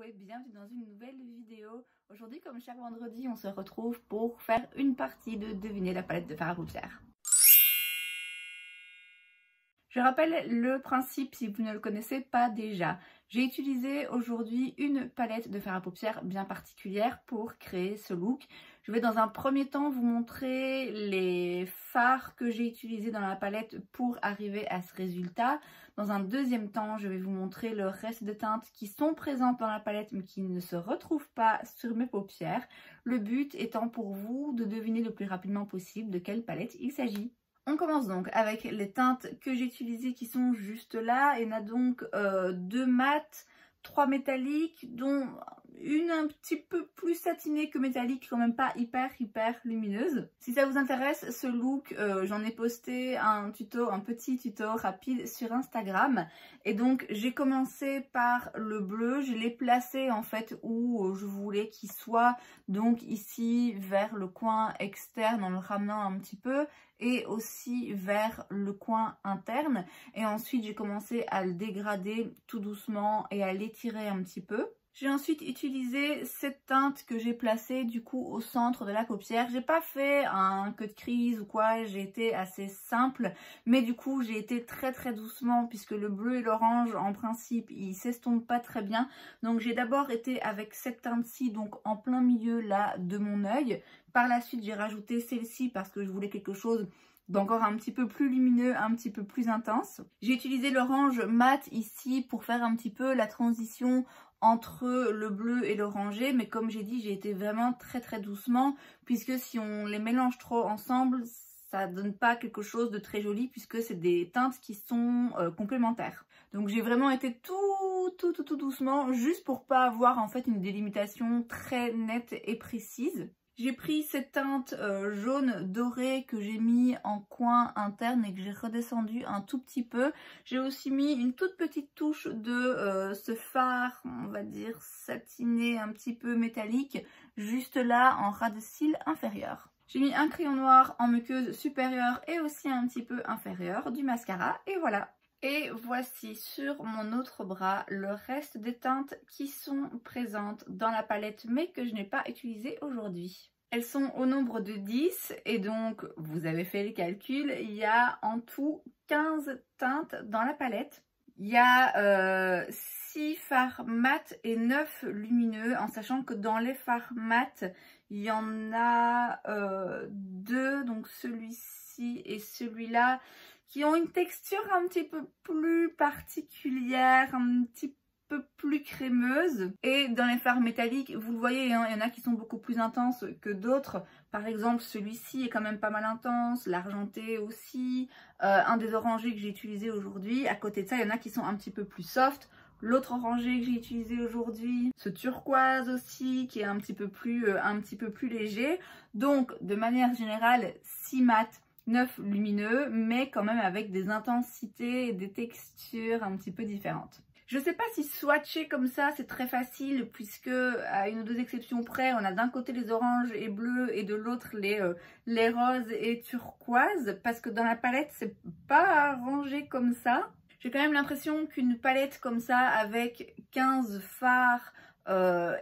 et bienvenue dans une nouvelle vidéo. Aujourd'hui, comme chaque vendredi, on se retrouve pour faire une partie de deviner la palette de fard à paupières. Je rappelle le principe si vous ne le connaissez pas déjà. J'ai utilisé aujourd'hui une palette de fard à paupières bien particulière pour créer ce look. Je vais dans un premier temps vous montrer les fards que j'ai utilisés dans la palette pour arriver à ce résultat. Dans un deuxième temps, je vais vous montrer le reste des teintes qui sont présentes dans la palette mais qui ne se retrouvent pas sur mes paupières. Le but étant pour vous de deviner le plus rapidement possible de quelle palette il s'agit. On commence donc avec les teintes que j'ai utilisées qui sont juste là. Il y en a donc 2 mates, 3 métalliques, dont une un petit peu plus satinée que métallique, quand même pas hyper lumineuse. Si ça vous intéresse ce look, j'en ai posté un petit tuto rapide sur Instagram. Et donc j'ai commencé par le bleu, je l'ai placé en fait où je voulais qu'il soit, donc ici vers le coin externe en le ramenant un petit peu et aussi vers le coin interne. Et ensuite j'ai commencé à le dégrader tout doucement et à l'étirer un petit peu. J'ai ensuite utilisé cette teinte que j'ai placée du coup au centre de la paupière. J'ai pas fait un cut crease ou quoi, j'ai été assez simple, mais du coup j'ai été très doucement puisque le bleu et l'orange en principe ils s'estompent pas très bien. Donc j'ai d'abord été avec cette teinte-ci, donc en plein milieu là de mon œil. Par la suite j'ai rajouté celle-ci parce que je voulais quelque chose d'encore un petit peu plus lumineux, un petit peu plus intense. J'ai utilisé l'orange mat ici pour faire un petit peu la transition entre le bleu et l'orangé, mais comme j'ai dit, j'ai été vraiment très doucement, puisque si on les mélange trop ensemble, ça donne pas quelque chose de très joli, puisque c'est des teintes qui sont complémentaires. Donc j'ai vraiment été tout doucement, juste pour pas avoir en fait une délimitation très nette et précise. J'ai pris cette teinte jaune doré que j'ai mis en coin interne et que j'ai redescendu un tout petit peu. J'ai aussi mis une toute petite touche de ce fard, on va dire satiné, un petit peu métallique, juste là en ras de cils inférieur. J'ai mis un crayon noir en muqueuse supérieure et aussi un petit peu inférieur, du mascara et voilà. Et voici sur mon autre bras le reste des teintes qui sont présentes dans la palette mais que je n'ai pas utilisées aujourd'hui. Elles sont au nombre de 10 et donc vous avez fait les calculs, il y a en tout 15 teintes dans la palette. Il y a 6 fards mat et 9 lumineux, en sachant que dans les fards mat, il y en a 2, donc celui-ci et celui-là, qui ont une texture un petit peu plus particulière, un petit peu plus crémeuse. Et dans les fards métalliques, vous le voyez, hein, il y en a qui sont beaucoup plus intenses que d'autres. Par exemple, celui-ci est quand même pas mal intense, l'argenté aussi, un des orangés que j'ai utilisé aujourd'hui. À côté de ça, il y en a qui sont un petit peu plus soft. L'autre orangé que j'ai utilisé aujourd'hui, ce turquoise aussi, qui est un petit peu plus léger. Donc, de manière générale, 6 mat, 9 lumineux, mais quand même avec des intensités et des textures un petit peu différentes. Je ne sais pas si swatcher comme ça c'est très facile, puisque à une ou deux exceptions près, on a d'un côté les oranges et bleus et de l'autre les roses et turquoises, parce que dans la palette c'est pas rangé comme ça. J'ai quand même l'impression qu'une palette comme ça avec 15 fards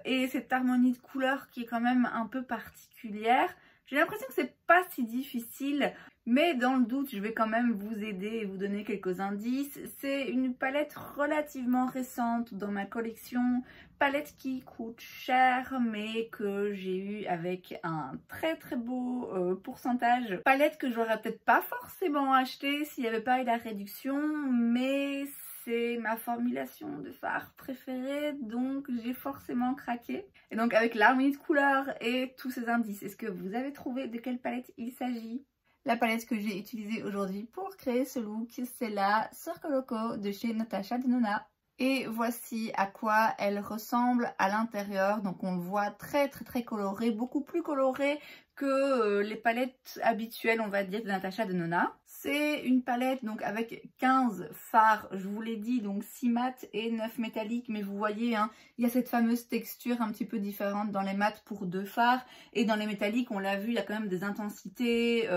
et cette harmonie de couleurs qui est quand même un peu particulière, j'ai l'impression que c'est pas si difficile, mais dans le doute, je vais quand même vous aider et vous donner quelques indices. C'est une palette relativement récente dans ma collection, palette qui coûte cher, mais que j'ai eu avec un très beau pourcentage. Palette que j'aurais peut-être pas forcément achetée s'il n'y avait pas eu la réduction, mais c'est ma formulation de fard préférée, donc j'ai forcément craqué. Et donc avec l'harmonie de couleurs et tous ces indices, est-ce que vous avez trouvé de quelle palette il s'agit? La palette que j'ai utilisée aujourd'hui pour créer ce look, c'est la Circo Loco de chez Natasha Denona. Et voici à quoi elle ressemble à l'intérieur. Donc on le voit très coloré, beaucoup plus coloré que les palettes habituelles, on va dire, de Natasha Denona. C'est une palette donc avec 15 fards, je vous l'ai dit, donc 6 mat et 9 métalliques, mais vous voyez, hein, il y a cette fameuse texture un petit peu différente dans les mats pour 2 fards, et dans les métalliques, on l'a vu, il y a quand même des intensités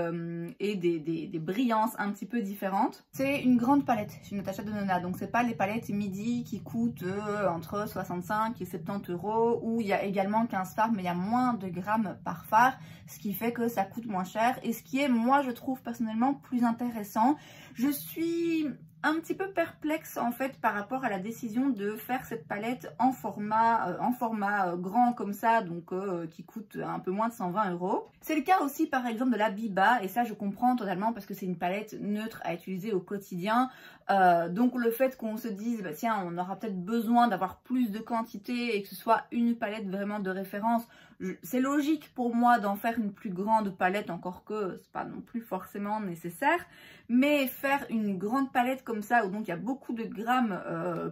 et des brillances un petit peu différentes. C'est une grande palette chez Natasha Denona, donc c'est pas les palettes midi qui coûtent entre 65 et 70 €, où il y a également 15 fards, mais il y a moins de grammes par phare, ce qui fait que ça coûte moins cher, et ce qui est, moi je trouve personnellement, plus intéressant. Je suis un petit peu perplexe en fait par rapport à la décision de faire cette palette en format grand comme ça, donc qui coûte un peu moins de 120 €. C'est le cas aussi par exemple de la Biba, et ça je comprends totalement parce que c'est une palette neutre à utiliser au quotidien. Donc le fait qu'on se dise bah tiens, on aura peut-être besoin d'avoir plus de quantité et que ce soit une palette vraiment de référence, c'est logique pour moi d'en faire une plus grande palette, encore que c'est pas non plus forcément nécessaire, mais faire une grande palette comme ça où donc il y a beaucoup de grammes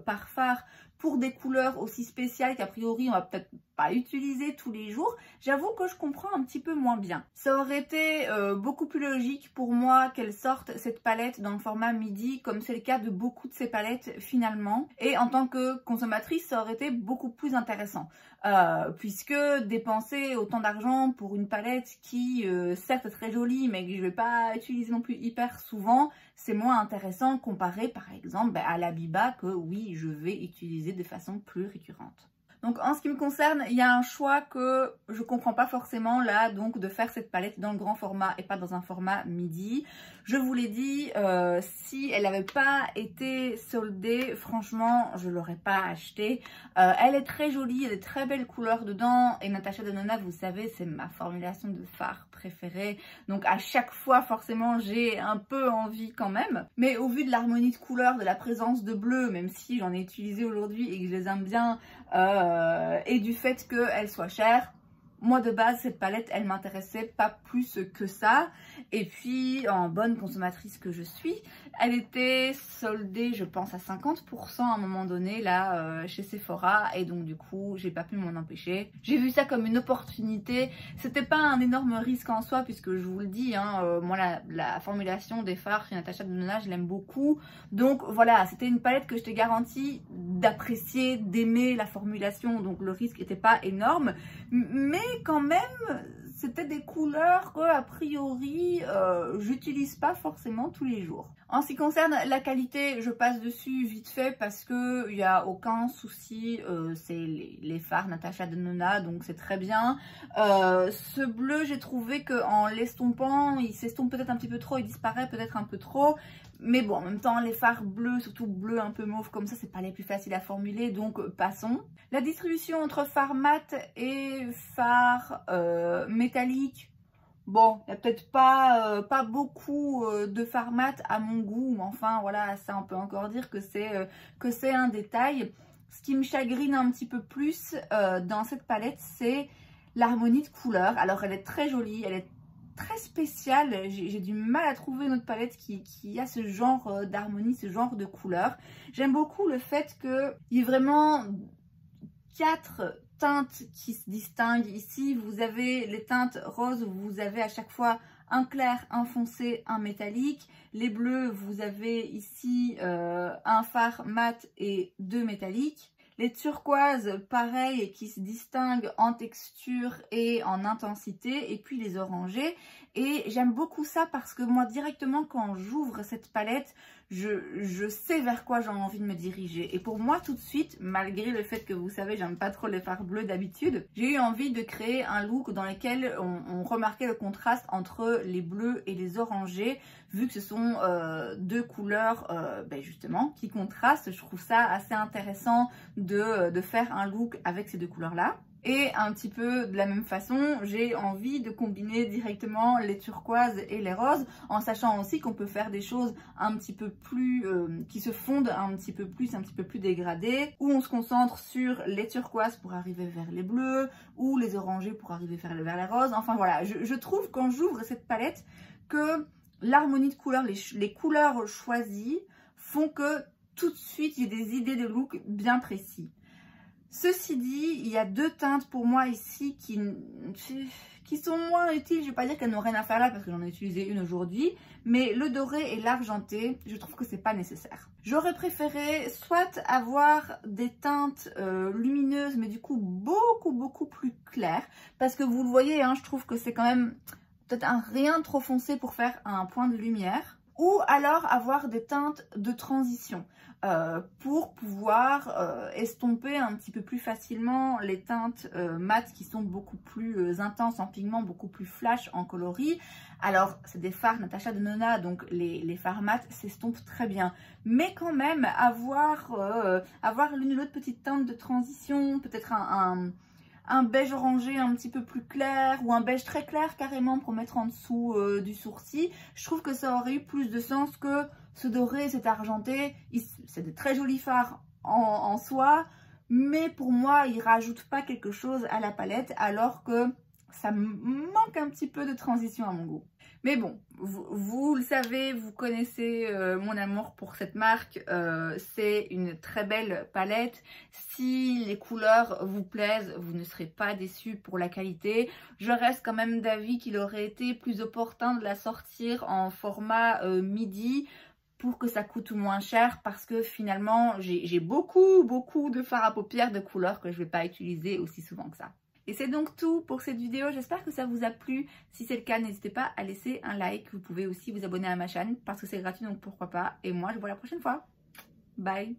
par phare pour des couleurs aussi spéciales qu'a priori on va peut-être pas utiliser tous les jours, j'avoue que je comprends un petit peu moins bien. Ça aurait été beaucoup plus logique pour moi qu'elle sorte cette palette dans le format midi, comme c'est le cas de beaucoup de ces palettes finalement, et en tant que consommatrice ça aurait été beaucoup plus intéressant, puisque dépenser autant d'argent pour une palette qui certes est très jolie mais que je vais pas utiliser non plus hyper souvent, c'est moins intéressant comparé par exemple à la Biba que oui je vais utiliser de façon plus récurrente. Donc en ce qui me concerne, il y a un choix que je comprends pas forcément là, donc de faire cette palette dans le grand format et pas dans un format midi. Je vous l'ai dit, si elle n'avait pas été soldée, franchement, je l'aurais pas achetée. Elle est très jolie, il y a des très belles couleurs dedans, et Natasha Denona, vous savez, c'est ma formulation de fard préférée. Donc à chaque fois, forcément, j'ai un peu envie quand même. Mais au vu de l'harmonie de couleurs, de la présence de bleu, même si j'en ai utilisé aujourd'hui et que je les aime bien, et du fait qu'elle soit chère, moi de base cette palette elle m'intéressait pas plus que ça, et puis en bonne consommatrice que je suis, elle était soldée je pense à 50% à un moment donné là chez Sephora, et donc du coup j'ai pas pu m'en empêcher. J'ai vu ça comme une opportunité, c'était pas un énorme risque en soi puisque je vous le dis, hein, moi la formulation des fards chez Natasha Denona je l'aime beaucoup, donc voilà, c'était une palette que je te garantis d'apprécier, d'aimer la formulation, donc le risque n'était pas énorme, mais quand même c'était des couleurs que a priori j'utilise pas forcément tous les jours. En ce qui concerne la qualité, je passe dessus vite fait parce que il n'y a aucun souci, c'est les fards Natasha Denona, donc c'est très bien. Ce bleu, j'ai trouvé qu'en l'estompant, il s'estompe peut-être un petit peu trop, il disparaît peut-être un peu trop. Mais bon, en même temps, les fards bleus, surtout bleu un peu mauve comme ça, c'est pas les plus faciles à formuler, donc passons. La distribution entre fards mat et fards métalliques, bon, il n'y a peut-être pas beaucoup de fards mat à mon goût, mais enfin voilà, ça on peut encore dire que c'est un détail. Ce qui me chagrine un petit peu plus dans cette palette, c'est l'harmonie de couleurs. Alors elle est très jolie, elle est très spéciale, j'ai du mal à trouver une autre palette qui a ce genre d'harmonie, ce genre de couleurs. J'aime beaucoup le fait qu'il y ait vraiment 4 teintes qui se distinguent. Ici vous avez les teintes roses, vous avez à chaque fois un clair, un foncé, un métallique. Les bleus, vous avez ici un fard mat et 2 métalliques. Les turquoises, pareil, qui se distinguent en texture et en intensité. Et puis les orangés. Et j'aime beaucoup ça parce que moi, directement, quand j'ouvre cette palette, je sais vers quoi j'ai envie de me diriger. Et pour moi, tout de suite, malgré le fait que vous savez, j'aime pas trop les fards bleus d'habitude, j'ai eu envie de créer un look dans lequel on remarquait le contraste entre les bleus et les orangés, vu que ce sont 2 couleurs justement qui contrastent. Je trouve ça assez intéressant de faire un look avec ces 2 couleurs-là. Et un petit peu de la même façon, j'ai envie de combiner directement les turquoises et les roses, en sachant aussi qu'on peut faire des choses un petit peu plus, qui se fondent un petit peu plus dégradées, où on se concentre sur les turquoises pour arriver vers les bleus, ou les orangés pour arriver vers les roses. Enfin voilà, je trouve quand j'ouvre cette palette que l'harmonie de couleurs, les couleurs choisies font que tout de suite j'ai des idées de look bien précis. Ceci dit, il y a deux teintes pour moi ici qui sont moins utiles. Je ne vais pas dire qu'elles n'ont rien à faire là parce que j'en ai utilisé une aujourd'hui. Mais le doré et l'argenté, je trouve que c'est pas nécessaire. J'aurais préféré soit avoir des teintes lumineuses, mais du coup beaucoup plus claires. Parce que vous le voyez, hein, je trouve que c'est quand même peut-être un rien trop foncé pour faire un point de lumière. Ou alors avoir des teintes de transition pour pouvoir estomper un petit peu plus facilement les teintes mates qui sont beaucoup plus intenses en pigment, beaucoup plus flash en coloris. Alors, c'est des fards Natasha Denona, donc les fards mat s'estompent très bien. Mais quand même, avoir l'une ou l'autre petite teinte de transition, peut-être un beige orangé un petit peu plus clair ou un beige très clair carrément pour mettre en dessous du sourcil, je trouve que ça aurait eu plus de sens que ce doré, cet argenté. C'est de très jolis fards en soi, mais pour moi, ils rajoutent pas quelque chose à la palette alors que ça manque un petit peu de transition à mon goût. Mais bon, vous le savez, vous connaissez mon amour pour cette marque. C'est une très belle palette. Si les couleurs vous plaisent, vous ne serez pas déçus pour la qualité. Je reste quand même d'avis qu'il aurait été plus opportun de la sortir en format midi pour que ça coûte moins cher parce que finalement, j'ai beaucoup de fards à paupières de couleurs que je ne vais pas utiliser aussi souvent que ça. Et c'est donc tout pour cette vidéo, j'espère que ça vous a plu. Si c'est le cas, n'hésitez pas à laisser un like. Vous pouvez aussi vous abonner à ma chaîne parce que c'est gratuit, donc pourquoi pas. Et moi, je vous vois la prochaine fois. Bye!